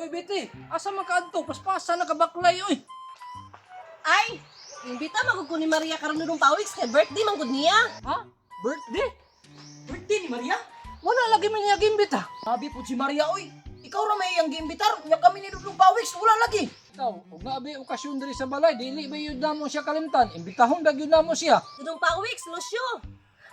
Oy, Betty, asa man ka adto? Paspasa na kabaklay, oy. Ay, imbita magud ko ni Maria karon nung pawiks kay birthday man gud niya. Ha? Birthday? Birthday ni Maria? Wala lagi man niya gimbita. Sabi po si Maria, oy. Ikaw ra may ang giimbitar. Nya kami ni Dudong Pawiks, wala lagi. Ikaw, ug naabi okasyon diri sa balay, dili ba yun namo siya kalimtan? Imbitahon dag yun namo siya. Nung pawiks, Lucio.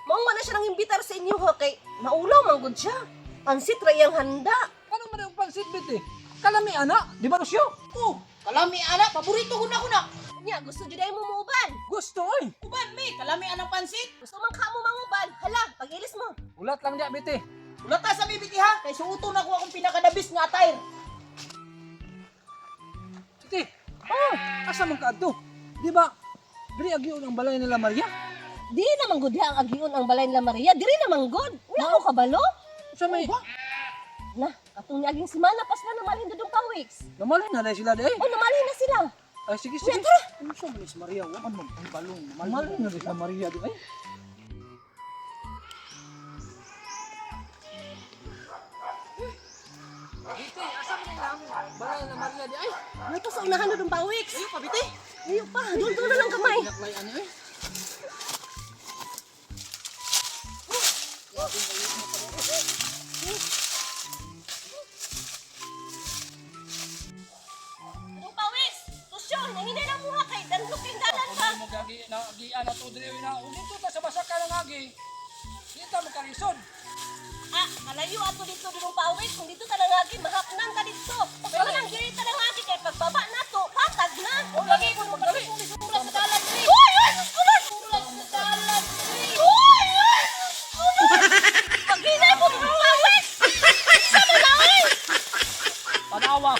Mao man na siya nang imbitar sa inyo ha kay maulaw man gud siya. Pansit ra iyang handa. Ano man ang pansit, Betty? Kalami ana, di ba Lucio? Oh, kalami anak, paborito ko na ko na. Nya gusto jud ay mo muuban. Gusto, oy. Uban mi, kalami anang pansit. Gusto man ka mo manguban. Hala, pagilis mo. Ulat lang niya, Betty. Ulata sa bibiti ha, kay suuto na ko akong pinakadabis nga attire. Betty, asa man ka adto? Di ba? Diri agyon ang balay nila Maria. Di naman gud ang agiun ang balay nila Maria. Diri naman gud. Wala ko kabalo. Sa may Na, katong niaging semana pas na namalhin dudong pawiks. namalin na dahil sila dai. O namalhin na sila. Ay sige Nya sige. tara. Ano siya Miss Maria, wa man magbalong. Namalin na rin sa Maria di ay. Betty, asa man ang balay na Maria di ay? May pa sa unahan dudong pawiks. Ayo pa biti. Ayo pa, dulto na lang kamay. Pinaklay ani ay. Dudong pawiks. Tusyo, nahinay na muha kay danluking dalan pa. Mo gagi na gi ana to diri na. Dito ta sa basaka lang agi. Dito mo karison. Ah, malayo ato dito dudong pawiks. Kung dito talangagi, mahapnan ka dito. Pero nang diri talangagi kay pagbaba na to, patag na. O lagi ko mo dali kung sulat sa dalan ni. Hoy, hoy, sulat sa dalan ni. Hoy, hoy. Paghinay ko dudong pawiks. Sama na oy. Panawa.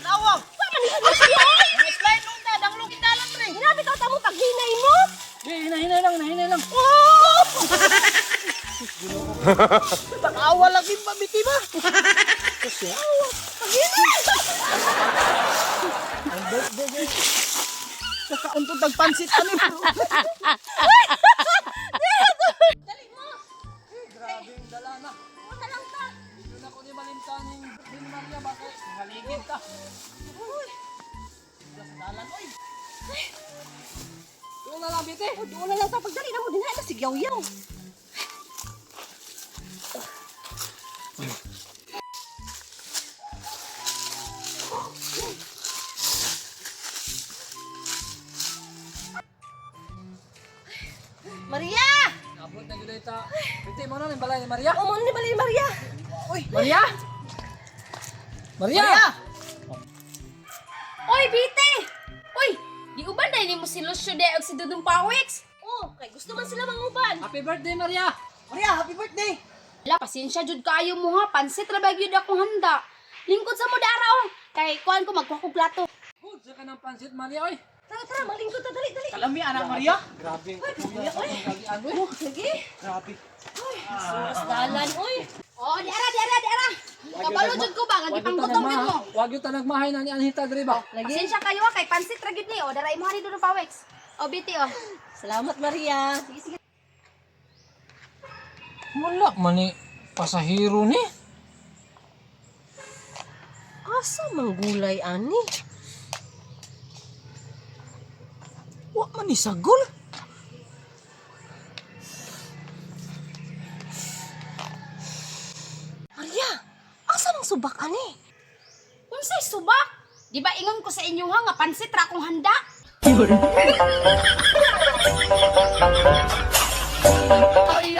Tawag. Sama ni ano siya oy. Ang slide nung ta, danglong kindalan pre. Hinabi ka tamo paghinay mo. Di hinay lang. Oh! Takawa lagi pa biti ba? Paghinay. Ang birthday. Kakauntod tagpansit ani. Dali mo. Grabe ang dala na. Una lang ta. Dito na ko ni malimtaning Bin Maria bakit naligid ta. Sa dalan oy. Doon na lang Betty. Doon na lang ta pagdali na mo din na si Yaw-Yaw. Maria! Abot na gud ta. Betty mo na ni balay ni Maria. O mo ni Bali Maria. Oy, Maria. Maria. Oy, Bite! Oy, di uban dahil mo si Lucio de og si Dudong Pawiks. Oh, kay gusto man sila manguban. Happy birthday Maria. Maria, happy birthday. Wala, pasensya jud kaayo mo ha. Pansit ra ba gyud akong handa. Lingkod sa mo dara oh. Kay kuan ko magkuha kog plato. Good sa kanang pansit Maria oy. Tara, tara, malingkod ta dali, dali. Kalami anak Maria. Grabe ang kuya sa kagian oy. Oh, sige. Grabe. Suras dalan, oy. Oh, di ara. Kabalo jud ko ba nga gipanggutom gyud mo. Wag yung tanagmahay na ni Anita diri ba? Pasensya kayo ha kay pansit ra gyud ni. O dara imo hari Dudong Pawiks. O Bite oh. Salamat, Maria. Sige sige. Wala man ni pasahero ni. Asa mang gulay ani? Wa man ni sagol. Maria, asa mang subak ani? Unsay subak? Di ba ingon ko sa inyo ha nga pansit ra akong handa? Ay,